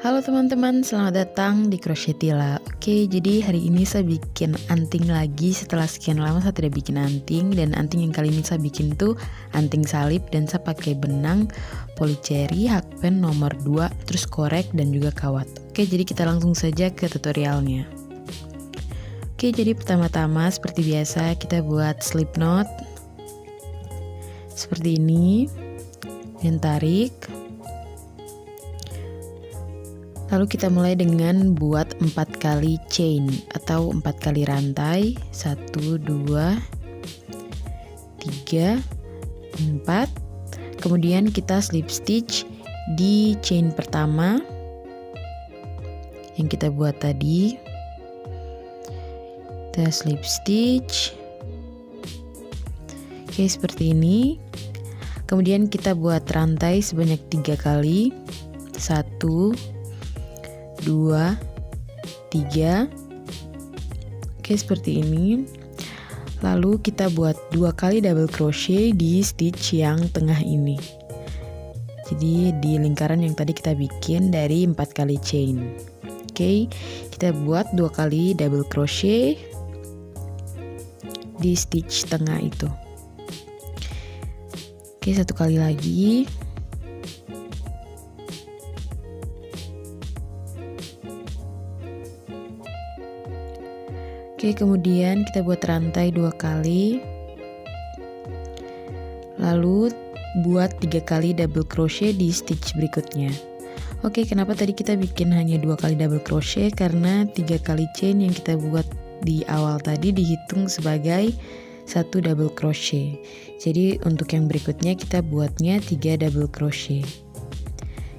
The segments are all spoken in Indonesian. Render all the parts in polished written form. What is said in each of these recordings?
Halo teman-teman, selamat datang di Crochetilla. Oke, jadi hari ini saya bikin anting lagi setelah sekian lama saya tidak bikin anting. Dan anting yang kali ini saya bikin tuh anting salib, dan saya pakai benang polycherry hakpen nomor 2, terus korek dan juga kawat. Oke, jadi kita langsung saja ke tutorialnya. Oke, jadi pertama-tama seperti biasa kita buat slip knot seperti ini dan tarik. Lalu kita mulai dengan buat 4 kali chain atau 4 kali rantai. 1, 2, 3, 4. Kemudian kita slip stitch di chain pertama yang kita buat tadi. Kita slip stitch. Oke, seperti ini. Kemudian kita buat rantai sebanyak 3 kali. 1, 2, 3. Oke, seperti ini. Lalu kita buat 2 kali double crochet di stitch yang tengah ini. Jadi di lingkaran yang tadi kita bikin dari 4 kali chain. Oke, kita buat 2 kali double crochet di stitch tengah itu. Oke, 1 kali lagi. Oke, kemudian kita buat rantai 2 kali. Lalu buat 3 kali double crochet di stitch berikutnya. Oke, kenapa tadi kita bikin hanya 2 kali double crochet? Karena 3 kali chain yang kita buat di awal tadi dihitung sebagai 1 double crochet. Jadi untuk yang berikutnya kita buatnya 3 double crochet.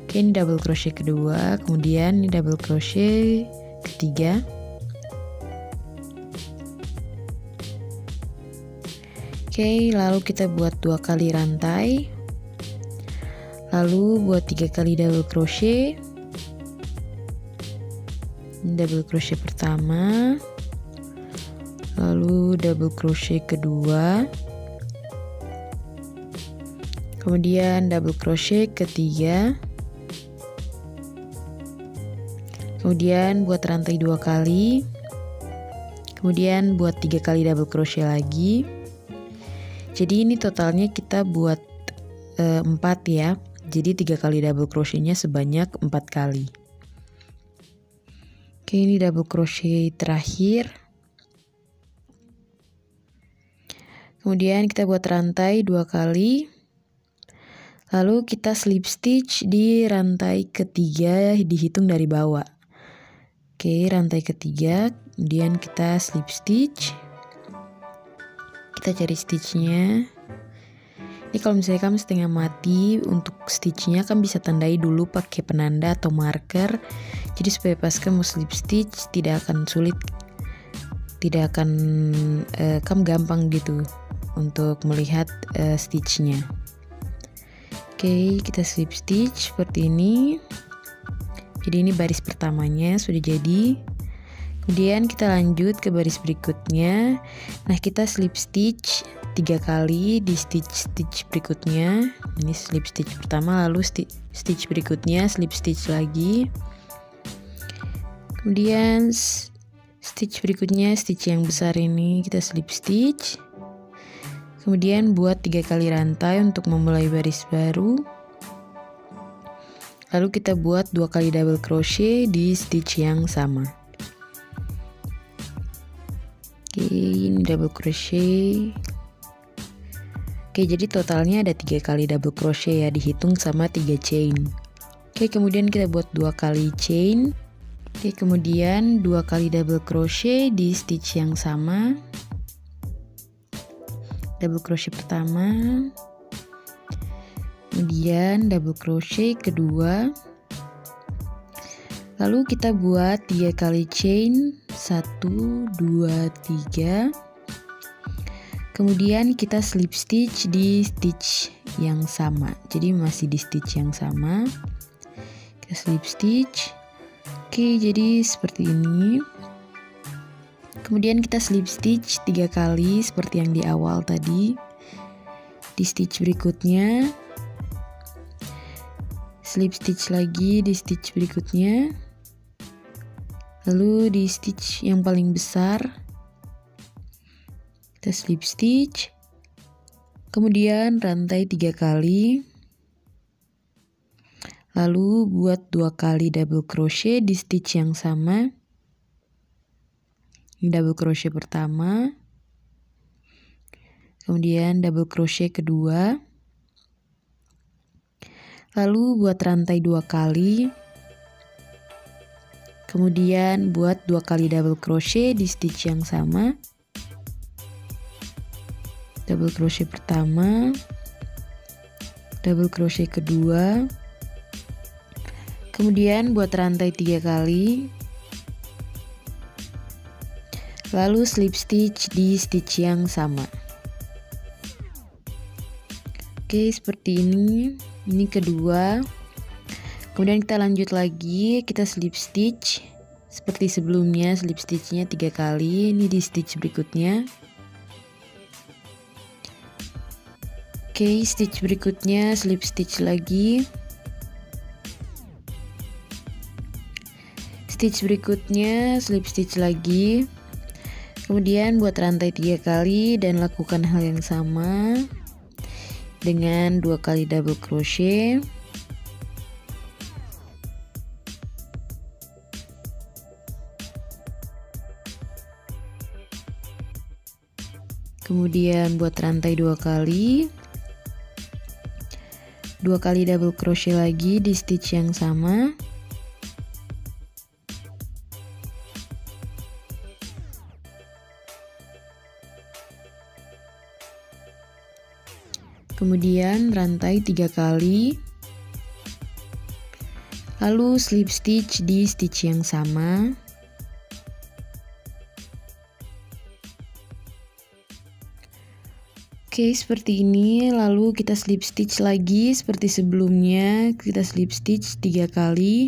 Oke, ini double crochet kedua, kemudian ini double crochet ketiga. Oke, lalu kita buat 2 kali rantai. Lalu buat 3 kali double crochet. Double crochet pertama. Lalu double crochet kedua. Kemudian double crochet ketiga. Kemudian buat rantai 2 kali. Kemudian buat 3 kali double crochet lagi. Jadi ini totalnya kita buat 4 ya. Jadi 3 kali double crochetnya sebanyak 4 kali. Oke, ini double crochet terakhir. Kemudian kita buat rantai 2 kali. Lalu kita slip stitch di rantai ketiga, dihitung dari bawah. Oke, rantai ketiga, kemudian kita slip stitch. Kita cari stitchnya. Ini kalau misalnya kamu setengah mati, untuk stitchnya kan bisa tandai dulu pakai penanda atau marker. Jadi supaya pas kamu slip stitch tidak akan sulit, tidak akan kamu gampang gitu untuk melihat stitchnya. Oke, kita slip stitch seperti ini. Jadi ini baris pertamanya sudah jadi. Kemudian kita lanjut ke baris berikutnya. Nah, kita slip stitch 3 kali di stitch berikutnya. Ini slip stitch pertama, lalu stitch berikutnya slip stitch lagi. Kemudian stitch berikutnya, stitch yang besar ini kita slip stitch. Kemudian buat 3 kali rantai untuk memulai baris baru. Lalu kita buat 2 kali double crochet di stitch yang sama. Oke, ini double crochet. Oke, jadi totalnya ada 3 kali double crochet ya, dihitung sama 3 chain. Oke, kemudian kita buat 2 kali chain. Oke, kemudian 2 kali double crochet di stitch yang sama. Double crochet pertama. Kemudian double crochet kedua. Lalu kita buat 3 kali chain. 1, 2, 3. Kemudian kita slip stitch di stitch yang sama. Jadi masih di stitch yang sama. Kita slip stitch. Oke, jadi seperti ini. Kemudian kita slip stitch 3 kali seperti yang di awal tadi. Di stitch berikutnya slip stitch lagi di stitch berikutnya. Lalu di stitch yang paling besar kita slip stitch. Kemudian rantai 3 kali. Lalu buat 2 kali double crochet di stitch yang sama. Ini double crochet pertama. Kemudian double crochet kedua. Lalu buat rantai 2 kali. Kemudian buat 2 kali double crochet di stitch yang sama. Double crochet pertama. Double crochet kedua. Kemudian buat rantai 3 kali. Lalu slip stitch di stitch yang sama. Oke, seperti ini. Ini kedua. Kemudian kita lanjut lagi, kita slip stitch seperti sebelumnya, slip stitchnya 3 kali. Ini di stitch berikutnya. Oke, stitch berikutnya slip stitch lagi. Stitch berikutnya slip stitch lagi. Kemudian buat rantai 3 kali dan lakukan hal yang sama dengan 2 kali double crochet. Kemudian buat rantai 2 kali. 2 kali double crochet lagi di stitch yang sama. Kemudian rantai 3 kali. Lalu slip stitch di stitch yang sama. Oke, seperti ini. Lalu kita slip stitch lagi seperti sebelumnya. Kita slip stitch 3 kali.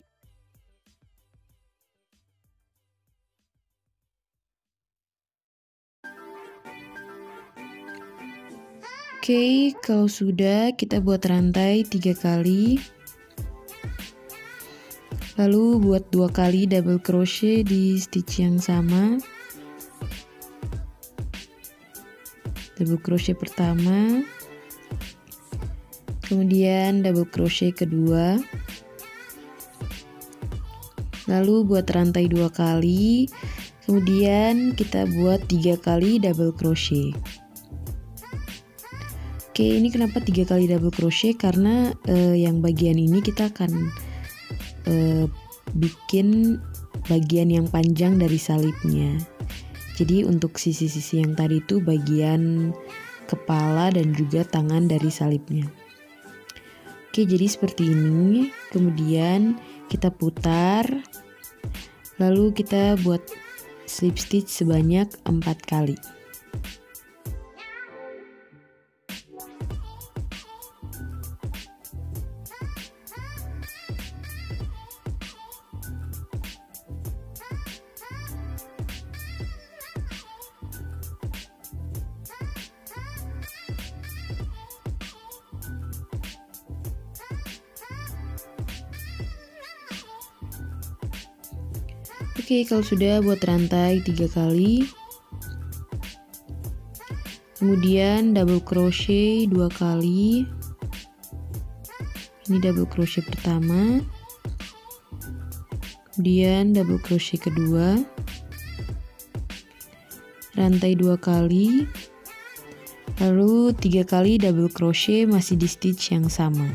Oke, kalau sudah kita buat rantai 3 kali. Lalu buat 2 kali double crochet di stitch yang sama. Double crochet pertama. Kemudian double crochet kedua. Lalu buat rantai 2 kali. Kemudian kita buat 3 kali double crochet. Oke, ini kenapa 3 kali double crochet? Karena yang bagian ini kita akan bikin bagian yang panjang dari salibnya. Jadi untuk sisi-sisi yang tadi itu bagian kepala dan juga tangan dari salibnya. Oke, jadi seperti ini. Kemudian kita putar. Lalu kita buat slip stitch sebanyak 4 kali. Oke, kalau sudah buat rantai 3 kali. Kemudian double crochet 2 kali. Ini double crochet pertama. Kemudian double crochet kedua. Rantai 2 kali. Lalu 3 kali double crochet masih di stitch yang sama.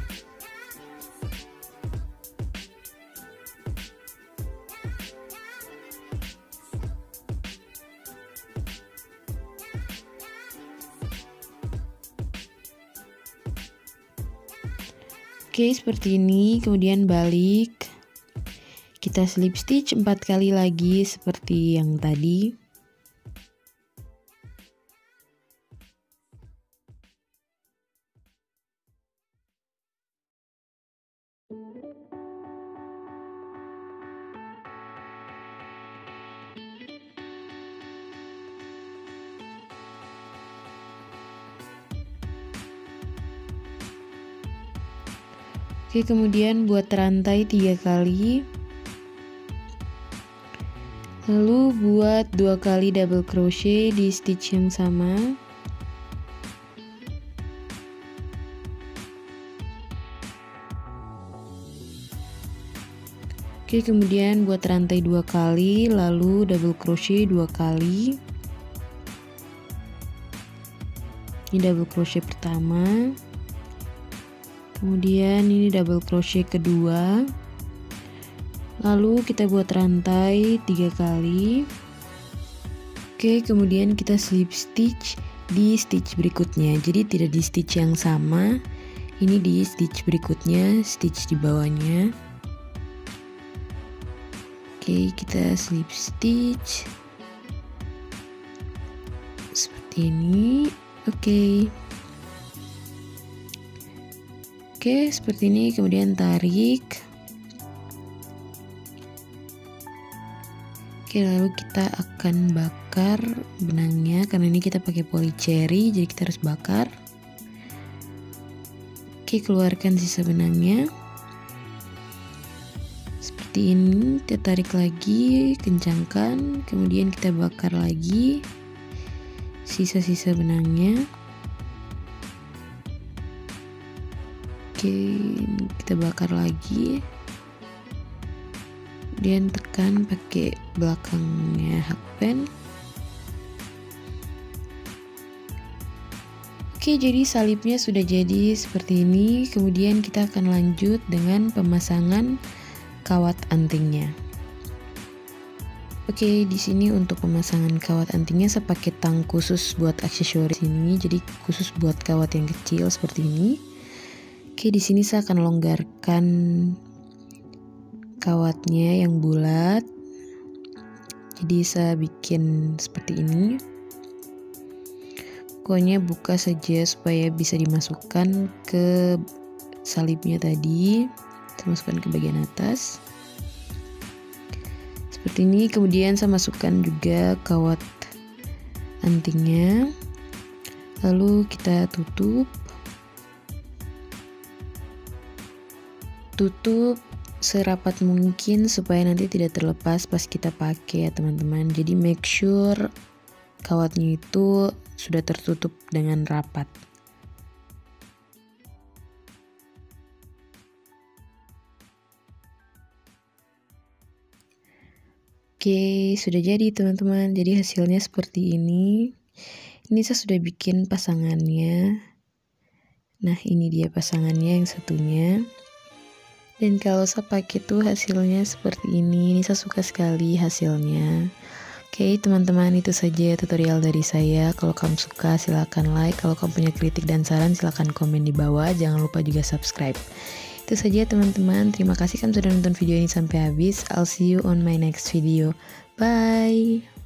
Oke, seperti ini. Kemudian balik. Kita slip stitch 4 kali lagi seperti yang tadi. Oke, kemudian buat rantai 3 kali. Lalu buat 2 kali double crochet di stitch yang sama. Oke, kemudian buat rantai 2 kali, lalu double crochet 2 kali. Ini double crochet pertama. Kemudian ini double crochet kedua. Lalu kita buat rantai 3 kali. Oke, kemudian kita slip stitch di stitch berikutnya. Jadi tidak di stitch yang sama. Ini di stitch berikutnya, stitch di bawahnya. Oke, kita slip stitch seperti ini. Oke, seperti ini. Kemudian tarik. Oke, lalu kita akan bakar benangnya. Karena ini kita pakai polycherry, jadi kita harus bakar. Oke, keluarkan sisa benangnya. Seperti ini, kita tarik lagi, kencangkan, kemudian kita bakar lagi sisa-sisa benangnya. Oke, kita bakar lagi, kemudian tekan pakai belakangnya hakpen. Oke, jadi salipnya sudah jadi seperti ini. Kemudian kita akan lanjut dengan pemasangan kawat antingnya. Oke, di sini untuk pemasangan kawat antingnya saya pakai tang khusus buat aksesoris ini. Jadi khusus buat kawat yang kecil seperti ini. Oke, di sini saya akan longgarkan kawatnya yang bulat. Jadi saya bikin seperti ini. Pokoknya buka saja supaya bisa dimasukkan ke salipnya tadi. Saya masukkan ke bagian atas seperti ini. Kemudian saya masukkan juga kawat antingnya, lalu kita tutup serapat mungkin supaya nanti tidak terlepas pas kita pakai ya teman-teman. Jadi make sure kawatnya itu sudah tertutup dengan rapat. Oke, sudah jadi teman-teman. Jadi hasilnya seperti ini. Ini saya sudah bikin pasangannya. Nah, ini dia pasangannya yang satunya. Dan kalau saya pakai tuh hasilnya seperti ini. Ini saya suka sekali hasilnya. Oke, teman-teman, itu saja tutorial dari saya. Kalau kamu suka silahkan like. Kalau kamu punya kritik dan saran silahkan komen di bawah. Jangan lupa juga subscribe. Itu saja teman-teman, terima kasih kamu sudah nonton video ini sampai habis. I'll see you on my next video. Bye.